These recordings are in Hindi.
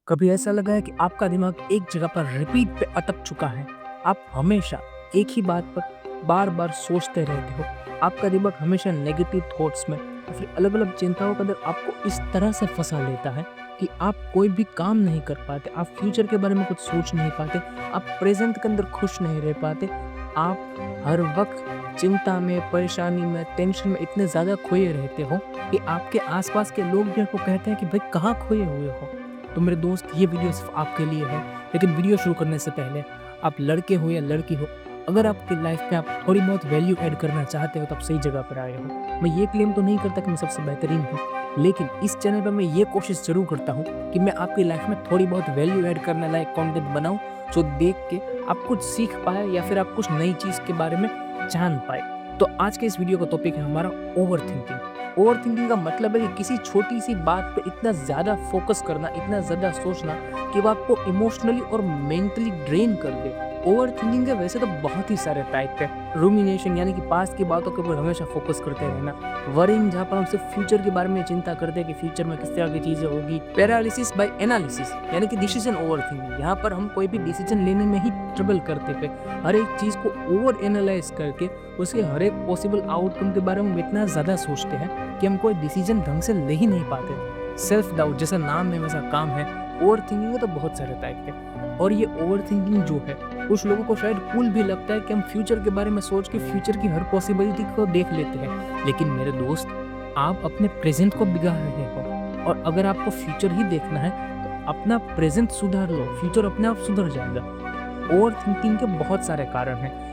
कभी ऐसा लगा है कि आपका दिमाग एक जगह पर रिपीट पे अटक चुका है? आप हमेशा एक ही बात पर बार-बार सोचते रहते हो। आपका दिमाग हमेशा नेगेटिव थॉट्स में या फिर अलग-अलग चिंताओं के अंदर आपको इस तरह से फँसा लेता है कि आप कोई भी काम नहीं कर पाते, आप फ्यूचर के बारे में कुछ सोच नहीं पाते, आप प्रेज़ेंट के अंदर खुश नहीं रह पाते। आप हर वक़्त चिंता में, परेशानी में, टेंशन में इतने ज़्यादा खोए रहते हो कि आपके आस-पास के लोग भी आपको कहते हैं कि भाई कहाँ खोए हुए हो? तो मेरे दोस्त ये वीडियो सिर्फ आपके लिए है। लेकिन वीडियो शुरू करने से पहले आप लड़के हो या लड़की हो, अगर आपकी लाइफ में आप थोड़ी बहुत वैल्यू ऐड करना चाहते हो तो आप सही जगह पर आए हो। मैं ये क्लेम तो नहीं करता कि मैं सबसे बेहतरीन हूँ, लेकिन इस चैनल पे मैं ये कोशिश ज़रूर करता हूँ कि मैं आपकी लाइफ में थोड़ी बहुत वैल्यू ऐड करने लायक कंटेंट बनाऊँ, जो देख के आप कुछ सीख पाएँ या फिर आप कुछ नई चीज़ के बारे में जान पाएँ। तो आज के इस वीडियो का टॉपिक है हमारा ओवरथिंकिंग। ओवरथिंकिंग का मतलब है कि किसी छोटी-सी बात पे इतना ज़्यादा फ़ोकस करना, इतना ज़्यादा सोचना कि वो आपको इमोशनली और मेंटली ड्रेन कर दे। ओवरथिंकिंग के वैसे तो बहुत ही सारे टाइप है। रूमिनेशन यानी कि पास्ट की बातों के ऊपर हमेशा फ़ोकस करते रहना। वरिंग जहाँ पर हम सिर्फ फ्यूचर के बारे में चिंता करते हैं कि फ्यूचर में किस तरह की चीज़ें होगी। पैरालिसिस बाय एनालिसिस यानी कि डिसीजन ओवरथिंकिंग, यहाँ पर हम कोई भी डिसीजन लेने में ही ट्रबल करते पे हर एक चीज़ को ओवर एनालाइज़ करके उसके हर एक पॉसिबल आउटकम के बारे में इतना ज़्यादा सोचते हैं कि हम कोई डिसीजन ढंग से ले ही नहीं पाते। सेल्फ डाउट जैसा नाम है वैसा काम है। ओवरथिंकिंग के तो बहुत सारे टाइप है और ये ओवरथिंकिंग जो है कुछ लोगों को शायद कूल भी लगता है कि हम फ्यूचर के बारे में सोच के फ्यूचर की हर पॉसिबिलिटी को देख लेते हैं। लेकिन मेरे दोस्त, आप अपने प्रेजेंट को बिगाड़ रहे हो और अगर आपको फ्यूचर ही देखना है तो अपना प्रेजेंट सुधार लो, फ्यूचर अपने आप सुधर जाएगा। ओवरथिंकिंग के बहुत सारे कारण हैं।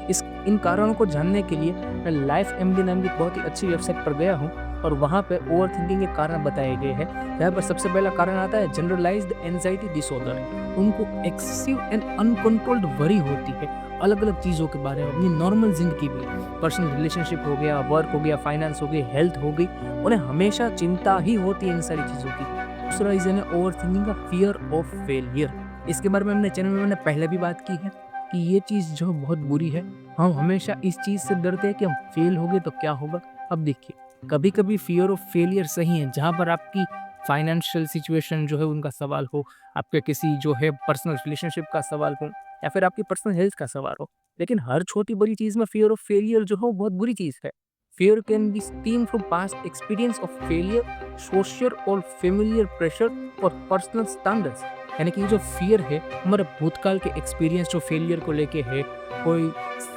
इन कारणों को जानने के लिए मैं लाइफ एमडी नाम की बहुत ही अच्छी वेबसाइट पर गया हूँ और वहाँ पे ओवरथिंकिंग के कारण बताए गए हैं। यहाँ पर सबसे पहला कारण आता है जनरलाइज्ड एंजाइटी डिसऑर्डर। उनको एक्सेसिव एंड अनकंट्रोल्ड वरी होती है अलग-अलग चीज़ों के बारे में, अपनी नॉर्मल ज़िंदगी भी, पर्सनल रिलेशनशिप हो गया, वर्क हो गया, फाइनेंस हो गई, हेल्थ हो गई, उन्हें हमेशा चिंता ही होती है इन सारी चीज़ों की। दूसरा रीज़न है ओवरथिंकिंग का फियर ऑफ फेलियर। इसके बारे में हमने चैनल में मैंने पहले भी बात की है कि ये चीज़ जो बहुत बुरी है। हम हमेशा इस चीज़ से डरते हैं कि हम फेल हो गए तो क्या होगा। अब देखिए, कभी-कभी फियर ऑफ फेलियर सही है, जहाँ पर आपकी फाइनेंशियल सिचुएशन जो है उनका सवाल हो, आपके किसी जो है पर्सनल रिलेशनशिप का सवाल हो या फिर आपकी पर्सनल हेल्थ का सवाल हो। लेकिन हर छोटी-बड़ी चीज़ में फियर ऑफ फेलियर जो है वो बहुत बुरी चीज़ है। Fear can be stemmed from past experience of failure, social or familiar pressure और personal standards। यानी कि ये जो फियर है हमारे भूतकाल के एक्सपीरियंस जो फेलियर को लेके है, कोई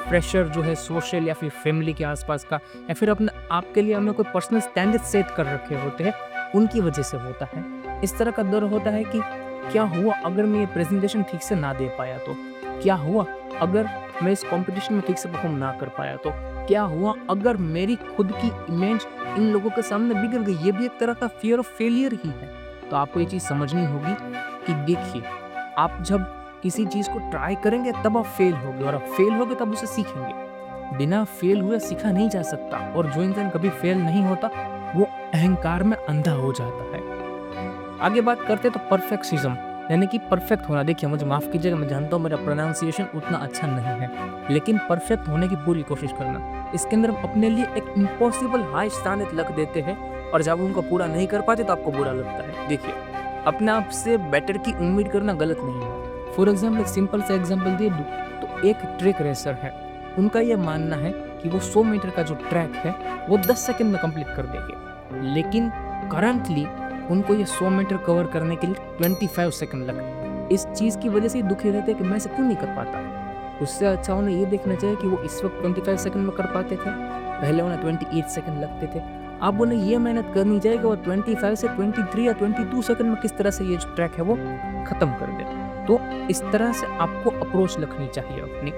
प्रेशर जो है सोशल या फिर फैमिली के आसपास का, या फिर अपने आपके लिए हमने कोई पर्सनल स्टैंडर्ड सेट कर रखे होते हैं, उनकी वजह से होता है। इस तरह का डर होता है कि क्या हुआ अगर मैं ये प्रेजेंटेशन ठीक से ना दे पाया तो, क्या हुआ अगर मैं इस कंपटीशन में ठीक से परफॉर्म ना कर पाया तो, क्या हुआ अगर मेरी खुद की इमेज इन लोगों के सामने बिगड़ गई। ये भी एक तरह का फियर ऑफ फेलियर ही है। तो आपको ये चीज़ समझनी होगी कि देखिए, आप जब किसी चीज़ को ट्राई करेंगे तब आप फेल होगे और आप फेल होगे तब उसे सीखेंगे। बिना फेल हुए सीखा नहीं जा सकता और जो इंसान कभी फेल नहीं होता वो अहंकार में अंधा हो जाता है। आगे बात करते तो परफेक्शनिज्म यानी कि परफेक्ट होना। देखिए, मुझे माफ़ कीजिएगा, मैं जानता हूँ मेरा प्रोनाउंसिएशन उतना अच्छा नहीं है, लेकिन परफेक्ट होने की पूरी कोशिश करना। इसके अंदर हम अपने लिए एक इम्पॉसिबल हाई स्टैंडर्ड रख देते हैं और जब उनको पूरा नहीं कर पाते तो आपको बुरा लगता है। देखिए, अपने आप से बेटर की उम्मीद करना गलत नहीं है। फॉर एग्जाम्पल, एक सिंपल सा एग्जाम्पल दे दूँ तो एक ट्रैक रेसर है, उनका यह मानना है कि वो 100 मीटर का जो ट्रैक है वो 10 सेकंड में कंप्लीट कर देंगे, लेकिन करंटली उनको ये 100 मीटर कवर करने के लिए 25 सेकंड लगे। इस चीज़ की वजह से दुखी रहते हैं कि मैं इसे क्यों नहीं कर पाता। उससे अच्छा उन्हें ये देखना चाहिए कि वो इस वक्त 25 सेकंड में कर पाते थे, पहले उन्हें 28 सेकंड लगते थे। अब उन्हें ये मेहनत करनी चाहिए कि वो 25 से 23 या 22 सेकंड में किस तरह से ये जो ट्रैक है वो ख़त्म कर दे। तो इस तरह से आपको अप्रोच रखनी चाहिए अपनी।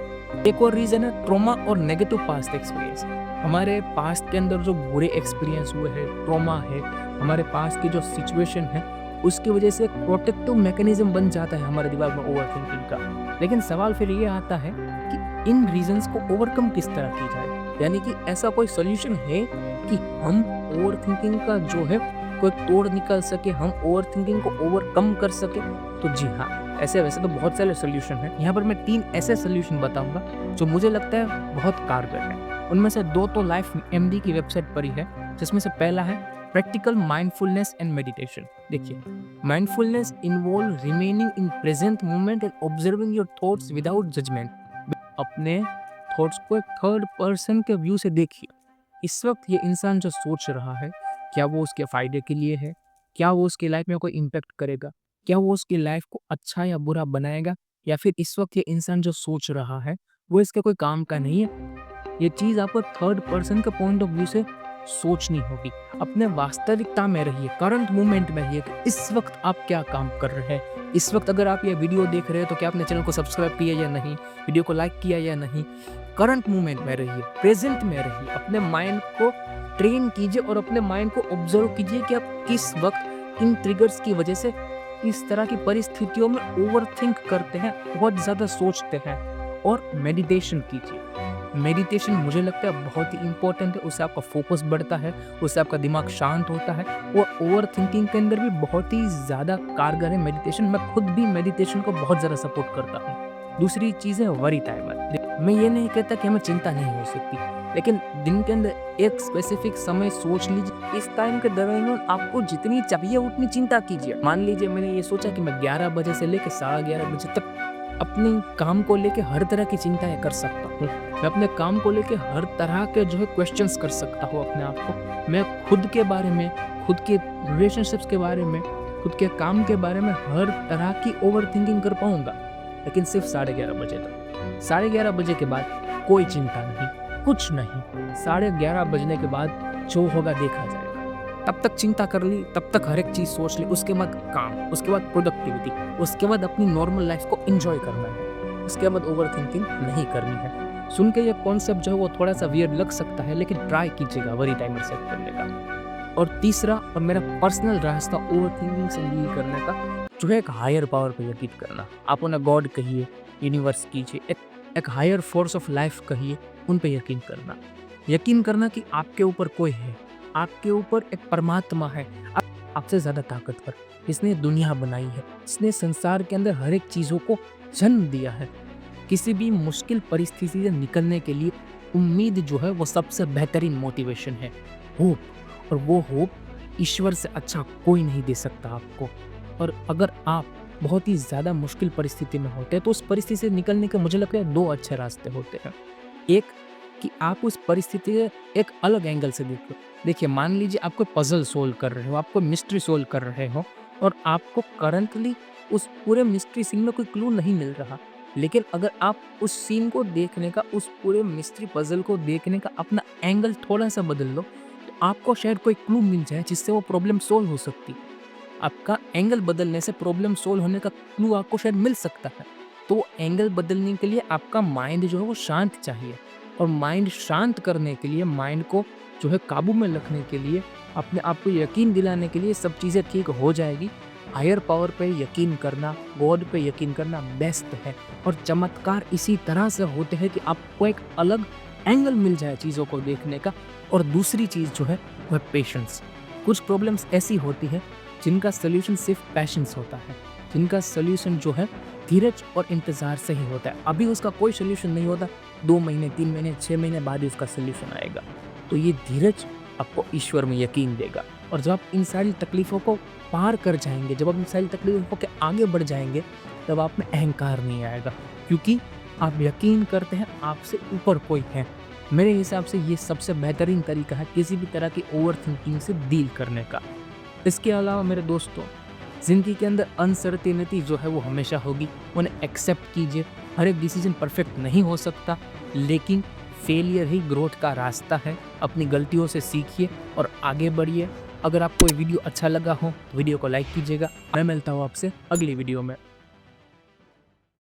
एक और रीज़न है ट्रॉमा और नेगेटिव पास्ट एक्सपीरियंस। हमारे पास्ट के अंदर जो बुरे एक्सपीरियंस हुए हैं, ट्रॉमा है, हमारे पास्ट की जो सिचुएशन है, उसकी वजह से एक प्रोटेक्टिव मैकेनिज्म बन जाता है हमारे दिमाग में ओवरथिंकिंग का। लेकिन सवाल फिर ये आता है कि इन रीजंस को ओवरकम किस तरह की जाए। यानी कि ऐसा कोई सोल्यूशन है कि हम ओवरथिंकिंग का जो है कोई तोड़ निकाल सके, हम ओवरथिंकिंग को ओवरकम कर सके? तो जी हाँ, ऐसे वैसे तो बहुत सारे सोल्यूशन हैं। यहाँ पर मैं 3 ऐसे सोल्यूशन बताऊंगा जो मुझे लगता है बहुत कारगर है। उनमें से 2 तो लाइफ एमडी की वेबसाइट पर ही है, जिसमें से पहला है प्रैक्टिकल माइंडफुलनेस एंड मेडिटेशन। देखिए, mindfulness involve remaining in present moment and observing your thoughts without judgment. अपने थॉट्स को एक थर्ड पर्सन के व्यू से देखिए। इस वक्त ये इंसान जो सोच रहा है, क्या वो उसके फायदे के लिए है? क्या वो उसकी लाइफ में कोई इम्पैक्ट करेगा? क्या वो उसकी लाइफ को अच्छा या बुरा बनाएगा? या फिर इस वक्त ये इंसान जो सोच रहा है वो इसके कोई काम का नहीं है? ये चीज़ आपको थर्ड पर्सन के पॉइंट ऑफ व्यू से सोचनी होगी। अपने वास्तविकता में रहिए, करंट मोमेंट में रहिए कि इस वक्त आप क्या काम कर रहे हैं। इस वक्त अगर आप ये वीडियो देख रहे हैं तो क्या आपने चैनल को सब्सक्राइब किया या नहीं, वीडियो को लाइक किया या नहीं। करंट मोमेंट में रहिए, प्रेजेंट में रहिए, अपने माइंड को ट्रेन कीजिए और अपने माइंड को ऑब्जर्व कीजिए कि आप किस वक्त इन ट्रिगर्स की वजह से इस तरह की परिस्थितियों में ओवर थिंक करते हैं, बहुत ज़्यादा सोचते हैं। और मेडिटेशन कीजिए। मेडिटेशन मुझे लगता है बहुत ही इंपॉर्टेंट है। उससे आपका फोकस बढ़ता है, उससे आपका दिमाग शांत होता है और ओवर थिंकिंग के अंदर भी बहुत ही ज़्यादा कारगर है मेडिटेशन। मैं खुद भी मेडिटेशन को बहुत ज़्यादा सपोर्ट करता हूँ। दूसरी चीज़ है वरी टाइमर। मैं ये नहीं कहता कि हमें चिंता नहीं हो सकती, लेकिन दिन के अंदर एक स्पेसिफिक समय सोच लीजिए। इस टाइम के दरमियान आपको जितनी चाहिए उतनी चिंता कीजिए। मान लीजिए मैंने ये सोचा कि मैं 11 बजे से लेकर 11:30 बजे तक अपने काम को लेके हर तरह की चिंताएं कर सकता हूँ। मैं अपने काम को लेके हर तरह के जो है क्वेश्चंस कर सकता हूँ अपने आप को। मैं खुद के बारे में, खुद के रिलेशनशिप्स के बारे में, खुद के काम के बारे में हर तरह की ओवर थिंकिंग कर पाऊंगा, लेकिन सिर्फ 11:30 बजे तक। 11:30 बजे के बाद कोई चिंता नहीं, कुछ नहीं। 11:30 बजने के बाद जो होगा देखा जाएगा। तब तक चिंता कर ली, तब तक हर एक चीज़ सोच ली, उसके बाद काम, उसके बाद प्रोडक्टिविटी, उसके बाद अपनी नॉर्मल लाइफ को एंजॉय करना है, उसके बाद ओवर थिंकिंग नहीं करनी है। सुन के ये कॉन्सेप्ट जो है वो थोड़ा सा वियर्ड लग सकता है, लेकिन ट्राई कीजिएगा वरी टाइमर सेट करने का। और तीसरा और मेरा पर्सनल रास्ता ओवर थिंकिंग से डील करने का जो है एक हायर पावर पर यकीन करना। आप उन्हें गॉड कहिए, यूनिवर्स कीजिए, एक हायर फोर्स ऑफ लाइफ कहिए, उन पर यकीन करना। यकीन करना कि आपके ऊपर कोई है, आपके ऊपर एक परमात्मा है, आपसे ज़्यादा ताकतवर, जिसने दुनिया बनाई है, जिसने संसार के अंदर हर एक चीज़ों को जन्म दिया है। किसी भी मुश्किल परिस्थिति से निकलने के लिए उम्मीद जो है वो सबसे बेहतरीन मोटिवेशन है, होप। और वो होप ईश्वर से अच्छा कोई नहीं दे सकता आपको। और अगर आप बहुत ही ज़्यादा मुश्किल परिस्थिति में होते हैं तो उस परिस्थिति से निकलने के मुझे लगता है 2 अच्छे रास्ते होते हैं। एक कि आप उस परिस्थिति के एक अलग एंगल से देखो। देखिए, मान लीजिए आप कोई पजल सोल्व कर रहे हो, आप कोई मिस्ट्री सोल्व कर रहे हो और आपको करंटली उस पूरे मिस्ट्री सीन में कोई क्लू नहीं मिल रहा, लेकिन अगर आप उस सीन को देखने का, उस पूरे मिस्ट्री पजल को देखने का अपना एंगल थोड़ा सा बदल लो, तो आपको शायद कोई क्लू मिल जाए जिससे वो प्रॉब्लम सोल्व हो सकती। आपका एंगल बदलने से प्रॉब्लम सोल्व होने का क्लू आपको शायद मिल सकता है। तो एंगल बदलने के लिए आपका माइंड जो है वो शांत चाहिए, और माइंड शांत करने के लिए, माइंड को जो है काबू में रखने के लिए, अपने आप को यकीन दिलाने के लिए सब चीज़ें ठीक हो जाएगी। हायर पावर पे यकीन करना, गॉड पे यकीन करना बेस्ट है। और चमत्कार इसी तरह से होते हैं कि आपको एक अलग एंगल मिल जाए चीज़ों को देखने का। और दूसरी चीज़ जो है वो है पेशेंस। कुछ प्रॉब्लम्स ऐसी होती है जिनका सोल्यूशन सिर्फ पेशेंस होता है, जिनका सोल्यूशन जो है धीरज और इंतज़ार से ही होता है। अभी उसका कोई सोल्यूशन नहीं होता, 2 महीने, 3 महीने, 6 महीने बाद ही उसका सोल्यूशन आएगा। तो ये धीरज आपको ईश्वर में यकीन देगा। और जब आप इन सारी तकलीफ़ों को पार कर जाएंगे, जब आप इन सारी तकलीफ़ों के आगे बढ़ जाएंगे, तब आप में अहंकार नहीं आएगा, क्योंकि आप यकीन करते हैं आपसे ऊपर कोई है। मेरे हिसाब से ये सबसे बेहतरीन तरीका है किसी भी तरह की ओवर थिंकिंग से डील करने का। इसके अलावा मेरे दोस्तों, ज़िंदगी के अंदर अनसर्टेनिटी जो है वो हमेशा होगी, उन्हें एक्सेप्ट कीजिए। हर एक डिसीजन परफेक्ट नहीं हो सकता, लेकिन फेलियर ही ग्रोथ का रास्ता है। अपनी गलतियों से सीखिए और आगे बढ़िए। अगर आपको ये वीडियो अच्छा लगा हो तो वीडियो को लाइक कीजिएगा। मैं मिलता हूँ आपसे अगली वीडियो में।